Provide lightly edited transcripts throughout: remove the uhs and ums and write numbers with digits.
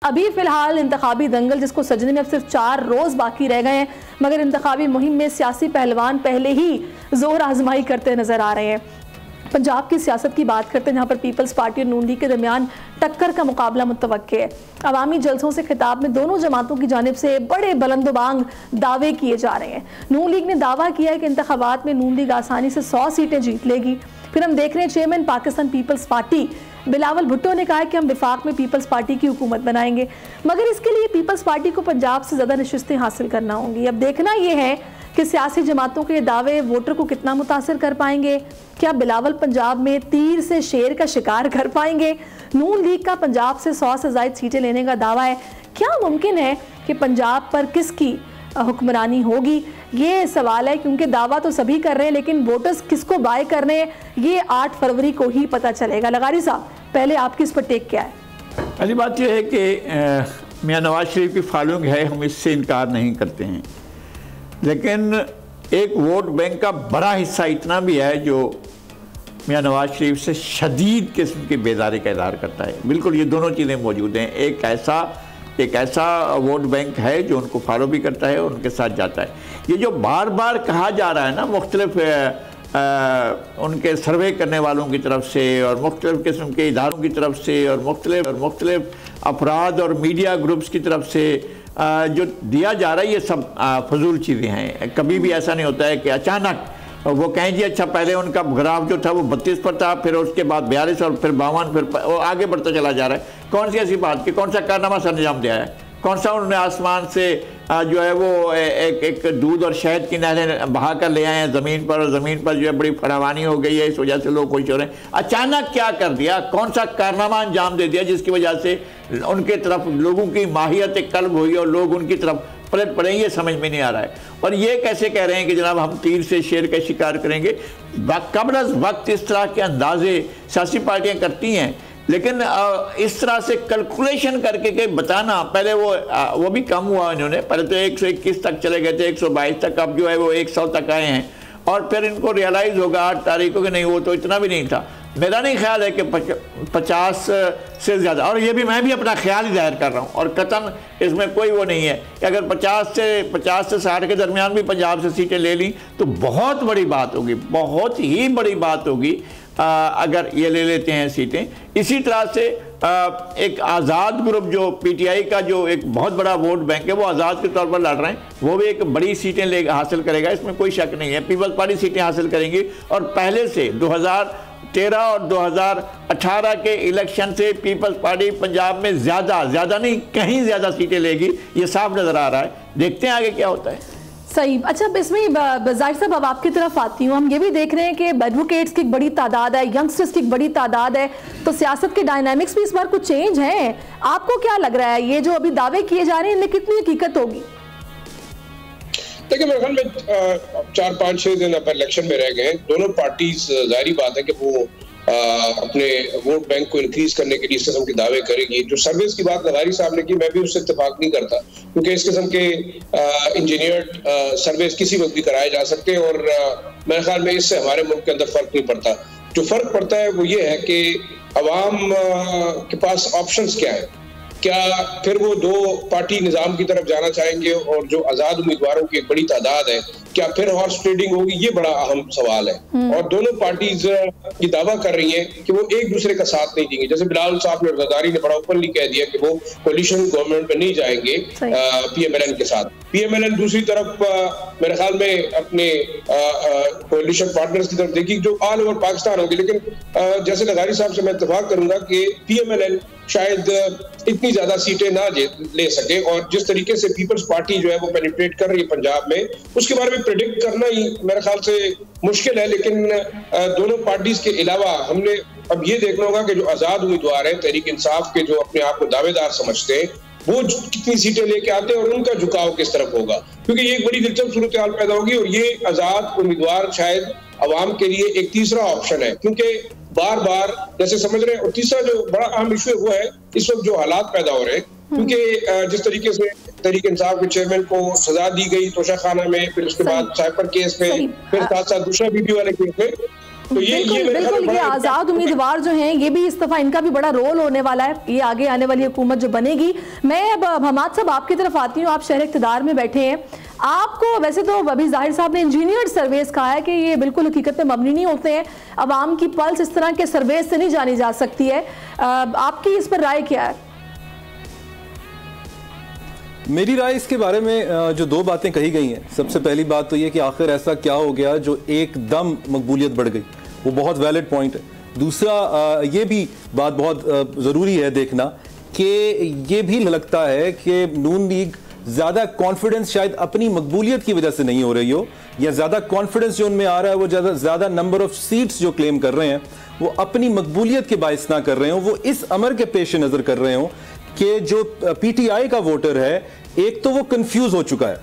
अभी फिलहाल इंतखाबी दंगल जिसको सजने में अब सिर्फ 4 रोज बाकी रह गए हैं, मगर इंतखाबी मुहिम में सियासी पहलवान पहले ही जोर आजमाई करते नजर आ रहे हैं। पंजाब की सियासत की बात करते हैं जहाँ पर पीपल्स पार्टी और नून लीग के दरमियान टक्कर का मुकाबला मुतवक्के है। अवामी जलसों से खिताब में दोनों जमातों की जानिब से बड़े बुलंदबांग दावे किए जा रहे हैं। नून लीग ने दावा किया है कि इंतखाबात में नून लीग आसानी से 100 सीटें जीत लेगी। फिर हम देख रहे हैं चेयरमैन पाकिस्तान पीपल्स पार्टी बिलावल भुट्टो ने कहा है कि हम विफाक में पीपल्स पार्टी की हुकूमत बनाएंगे, मगर इसके लिए पीपल्स पार्टी को पंजाब से ज़्यादा नशिस्तें हासिल करना होंगी। अब देखना यह है कि सियासी जमातों के दावे वोटर को कितना मुतासर कर पाएंगे। क्या बिलावल पंजाब में तीर से शेर का शिकार कर पाएंगे? नून लीग का पंजाब से 100 से ज़ायद सीटें लेने का दावा है। क्या मुमकिन है कि पंजाब पर किसकी हुक्मरानी होगी? ये सवाल है, क्योंकि दावा तो सभी कर रहे हैं लेकिन वोटर्स किसको बाय कर रहे हैं ये 8 फरवरी को ही पता चलेगा। लगारी साहब, पहले आपकी इस पर टेक क्या है? पहली बात यह है कि मियां नवाज शरीफ की फॉलोइंग है, हम इससे इनकार नहीं करते हैं, लेकिन एक वोट बैंक का बड़ा हिस्सा इतना भी है जो मियां नवाज शरीफ से शदीद किस्म की बेदारी का इज़हार करता है। बिल्कुल ये दोनों चीज़ें मौजूद हैं। एक ऐसा वोट बैंक है जो उनको फॉलो भी करता है और उनके साथ जाता है। ये जो बार बार कहा जा रहा है ना मुख्तलिफ उनके सर्वे करने वालों की तरफ से और मुख्तलिफ किस्म के इदारों की तरफ से और मुख्तलिफ अफराद और मीडिया ग्रुप्स की तरफ से जो दिया जा रहा है, ये सब फजूल चीज़ें हैं। कभी भी ऐसा नहीं होता है कि अचानक वो कहें जी अच्छा पहले उनका ग्राफ जो था वो 32 पर था, फिर उसके बाद 42 और फिर 52, फिर वो आगे बढ़ता चला जा रहा है। कौन सी ऐसी बात कि कौन सा कारनामा सर अंजाम दिया है? कौन सा उन्होंने आसमान से जो है वो एक दूध और शहद की नहरें बहा कर ले आए हैं ज़मीन पर, और ज़मीन पर जो है बड़ी फरावानी हो गई है, इस वजह से लोग खुश हो रहे हैं। अचानक क्या कर दिया? कौन सा कारनामा अंजाम दे दिया जिसकी वजह से उनके तरफ लोगों की माहियत कल्ब हुई और लोग उनकी तरफ पलट पड़े? ये समझ में नहीं आ रहा है। और ये कैसे कह रहे हैं कि जनाब हम तीर से शेर का शिकार करेंगे? कब्ल वक्त इस तरह के अंदाजे सियासी पार्टियां करती हैं, लेकिन इस तरह से कैलकुलेशन करके के बताना, पहले वो भी कम हुआ इन्होंने, पहले तो 121 तक चले गए थे, 122 तक, अब जो है वो 100 तक आए हैं। और फिर इनको रियलाइज़ होगा 8 तारीख को कि नहीं वो तो इतना भी नहीं था। मेरा नहीं ख्याल है कि 50 से ज़्यादा, और ये भी मैं भी अपना ख्याल ही जाहिर कर रहा हूँ, और कतन इसमें कोई वो नहीं है कि अगर 50 से 60 के दरमियान भी पंजाब से सीटें ले ली तो बहुत बड़ी बात होगी, बहुत ही बड़ी बात होगी अगर ये ले लेते हैं सीटें। इसी तरह से एक आज़ाद ग्रुप जो पीटीआई का जो एक बहुत बड़ा वोट बैंक है वो आज़ाद के तौर पर लड़ रहे हैं, वो भी एक बड़ी सीटें हासिल करेगा, इसमें कोई शक नहीं है। पीपल्स पार्टी सीटें हासिल करेंगी और पहले से 2013 और 2018 के इलेक्शन से पीपल्स पार्टी पंजाब में ज़्यादा नहीं कहीं ज़्यादा सीटें लेगी, ये साफ नज़र आ रहा है। देखते हैं आगे क्या होता है। सही। अच्छा, इसमें जाहिर साहब अब आपकी तरफ आती हूँ। हम ये भी देख रहे हैं कि एडवोकेट्स की एक बड़ी तादाद है, यंगस्टर्स की एक बड़ी तादाद है, तो सियासत के डायनामिक्स भी इस बार कुछ चेंज हैं। आपको क्या लग रहा है ये जो अभी दावे किए जा रहे हैं इनमें कितनी हकीकत होगी? देखिए मेरे ख्याल में 4-5-6 दिन अब इलेक्शन में रह गए हैं। दोनों पार्टीज जाहिर बात है कि वो अपने वोट बैंक को इंक्रीज करने के लिए इस किस्म के दावे करेगी। जो सर्विस की बात लगारी साहब ने की, मैं भी उससे इत्तेफाक नहीं करता, क्योंकि इस किस्म के इंजीनियर्ड सर्विस किसी वक्त भी कराए जा सकते हैं और मेरे ख्याल में इससे हमारे मुल्क के अंदर फर्क नहीं पड़ता। जो फर्क पड़ता है वो ये है कि अवाम के पास ऑप्शंस क्या है। क्या फिर वो 2 पार्टी निजाम की तरफ जाना चाहेंगे और जो आजाद उम्मीदवारों की एक बड़ी तादाद है, क्या फिर हॉर्स ट्रेडिंग होगी? ये बड़ा अहम सवाल है। और दोनों पार्टीज ये दावा कर रही हैं कि वो एक दूसरे का साथ नहीं देंगे। जैसे बिलावल साहब ने ज़रदारी ने बड़ा ओपनली कह दिया कि वो कोalition गवर्नमेंट में नहीं जाएंगे पीएमएलएन के साथ। पीएमएलएन दूसरी तरफ मेरे ख्याल में अपने कोalition पार्टनर्स की तरफ देखी जो ऑल ओवर पाकिस्तान होगी। लेकिन जैसे लगारी साहब से मैं इत्तेफाक करूंगा कि पीएमएलएन शायद इतनी ज्यादा सीटें ना ले सके, और जिस तरीके से पीपल्स पार्टी जो है वो पेनिट्रेट कर रही है पंजाब में, उसके बारे में प्रेडिक्ट करना ही मेरे ख्याल से मुश्किल है। लेकिन दोनों पार्टीज के अलावा हमने अब ये देखना होगा कि जो आजाद उम्मीदवार हैं तहरीक इंसाफ के, जो अपने आप को दावेदार समझते हैं, वो कितनी सीटें लेके आते हैं और उनका झुकाव किस तरफ होगा, क्योंकि ये एक बड़ी दिलचस्प सूरत हाल पैदा होगी। और ये आजाद उम्मीदवार शायद अवाम के लिए एक तीसरा ऑप्शन है, क्योंकि बार बार जैसे समझ रहे हैं। और तीसरा जो बड़ा अहम इशू है वो है इस वक्त जो हालात पैदा हो रहे हैं, क्योंकि जिस तरीके से तहरीक इंसाफ के चेयरमैन को सजा दी गई तोशाखाना में, फिर उसके बाद साइपर केस में, फिर साथ साथ दूसरा बीबी वाले केस में, तो ये आजाद उम्मीदवार जो हैं ये भी इस दफा इनका भी बड़ा रोल होने वाला है, ये आगे आने वाली हुकूमत जो बनेगी। मैं अब हमाद साहब आपकी तरफ आती हूँ, आप शहर इक़्तिदार में बैठे हैं, आपको वैसे तो अभी जाहिर साहब ने इंजीनियर सर्वेस कहा है कि ये बिल्कुल हकीकत में मबनी नहीं होते हैं, अवाम की पल्स इस तरह के सर्वेस से नहीं जानी जा सकती है, आपकी इस पर राय क्या है? मेरी राय इसके बारे में जो दो बातें कही गई हैं, सबसे पहली बात तो ये कि आखिर ऐसा क्या हो गया जो एकदम मकबूलियत बढ़ गई, वो बहुत वैलिड पॉइंट है। दूसरा ये भी बात बहुत ज़रूरी है देखना कि ये भी लगता है कि नून लीग ज़्यादा कॉन्फिडेंस शायद अपनी मकबूलियत की वजह से नहीं हो रही हो, या ज़्यादा कॉन्फिडेंस जो उनमें आ रहा है वो ज़्यादा नंबर ऑफ सीट्स जो क्लेम कर रहे हैं वो अपनी मकबूलियत के बायस ना कर रहे हो, वो इस अमर के पेश नज़र कर रहे हो कि जो पीटीआई का वोटर है एक तो वो कंफ्यूज हो चुका है,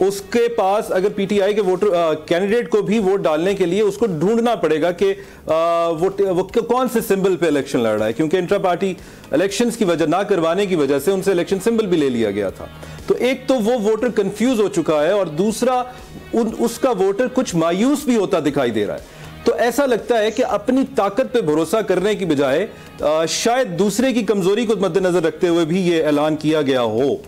उसके पास अगर पीटीआई के वोटर कैंडिडेट को भी वोट डालने के लिए उसको ढूंढना पड़ेगा कि वो कौन से सिंबल पे इलेक्शन लड़ रहा है, क्योंकि इंट्रा पार्टी इलेक्शंस की वजह ना करवाने की वजह से उनसे इलेक्शन सिंबल भी ले लिया गया था। तो एक तो वो वोटर कंफ्यूज हो चुका है और दूसरा उसका वोटर कुछ मायूस भी होता दिखाई दे रहा है। तो ऐसा लगता है कि अपनी ताकत पे भरोसा करने की बजाय शायद दूसरे की कमजोरी को मद्देनजर रखते हुए भी ये ऐलान किया गया हो।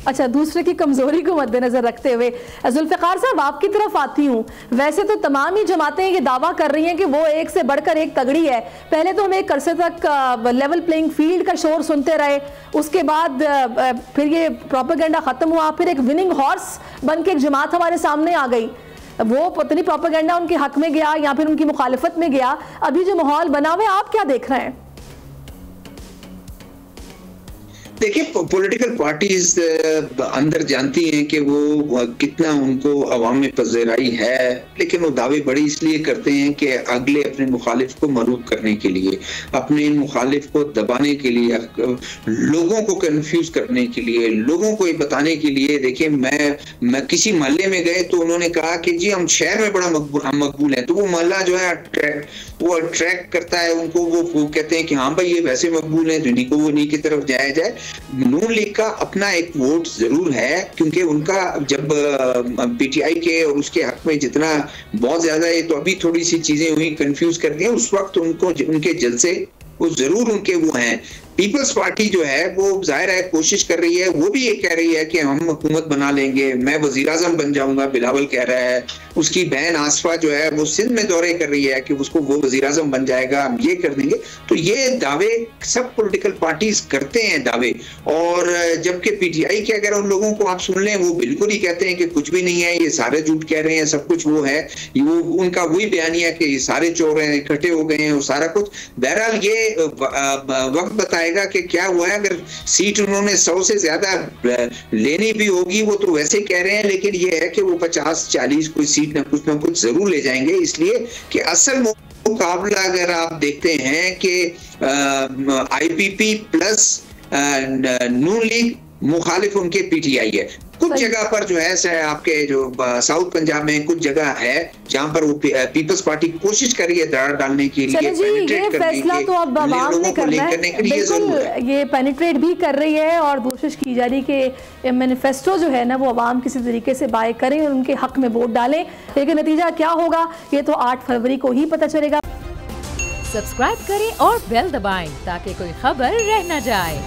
अच्छा, दूसरे की कमजोरी को मद्देनजर रखते हुए जुल्फिकार साहब आपकी तरफ आती हूँ। वैसे तो तमाम ही जमातें ये दावा कर रही हैं कि वो एक से बढ़कर एक तगड़ी है। पहले तो हम एक अरसे तक लेवल प्लेइंग फील्ड का शोर सुनते रहे, उसके बाद फिर ये प्रोपेगेंडा खत्म हुआ, फिर एक विनिंग हॉर्स बन के एक जमात हमारे सामने आ गई, वो पता नहीं प्रोपेगेंडा उनके हक में गया या फिर उनकी मुखालिफत में गया। अभी जो माहौल बना हुआ है आप क्या देख रहे हैं? देखिए, पॉलिटिकल पार्टीज अंदर जानती हैं कि वो कितना उनको अवाम में पज़ेराई है, लेकिन वो दावे बड़े इसलिए करते हैं कि अगले अपने मुखालिफ को मरूब करने के लिए, अपने मुखालिफ को दबाने के लिए, लोगों को कंफ्यूज करने के लिए, लोगों को ये बताने के लिए। देखिए, मैं किसी मोहल्ले में गए तो उन्होंने कहा कि जी हम शहर में बड़ा मकबूल हैं, तो वो मोहल्ला जो है वो अट्रैक्ट करता है उनको, वो कहते हैं कि हाँ भाई ये वैसे मकबूल हैं, तो इन्हीं को वो इन्हीं की तरफ जाया जाए। नून लीग का अपना एक वोट जरूर है, क्योंकि उनका जब पीटीआई के और उसके हक में जितना बहुत ज्यादा है, तो अभी थोड़ी सी चीजें हुई कंफ्यूज कर दी, उस वक्त उनको उनके जलसे वो जरूर उनके वो हैं। पीपल्स पार्टी जो है वो जाहिर है कोशिश कर रही है, वो भी ये कह रही है कि हम हुकूमत बना लेंगे, मैं वजीर आजम बन जाऊंगा, बिलावल कह रहा है। उसकी बहन आसफा जो है वो सिंध में दौरे कर रही है कि उसको वो वजीर आजम बन जाएगा, हम ये कर देंगे। तो ये दावे सब पॉलिटिकल पार्टीज करते हैं दावे, और जबकि पीटीआई के अगर उन लोगों को आप सुन लें वो बिल्कुल ही कहते हैं कि कुछ भी नहीं है, ये सारे झूठ कह रहे हैं, सब कुछ वो है, वो उनका वही बयानिया कि ये सारे चोर हैं, इकट्ठे हो गए हैं और सारा कुछ। बहरहाल ये वक्त बताएगा कि क्या हुआ है। अगर सीट उन्होंने 100 से ज्यादा लेनी भी होगी, वो तो वैसे कह रहे हैं, लेकिन ये है कि वो 50-40 कोई सीट ना कुछ जरूर ले जाएंगे, इसलिए कि असल मुकाबला अगर आप देखते हैं कि आईपीपी प्लस नून लीग मुखालिफ उनके पीटीआई है। कुछ जगह पर जो है आपके जो साउथ पंजाब में कुछ जगह है जहां पर वो पीपल्स पार्टी कोशिश कर रही है दरार डालने के लिए, ये फैसला तो अब आवाम ने करना है, बिल्कुल ये पेनिट्रेट भी कर रही है और कोशिश की जा रही कि मैनिफेस्टो जो है ना वो आवाम किसी तरीके से बाय करें और उनके हक में वोट डालें, लेकिन नतीजा क्या होगा ये तो 8 फरवरी को ही पता चलेगा। सब्सक्राइब करें और बेल दबाएं ताकि कोई खबर रह न जाए।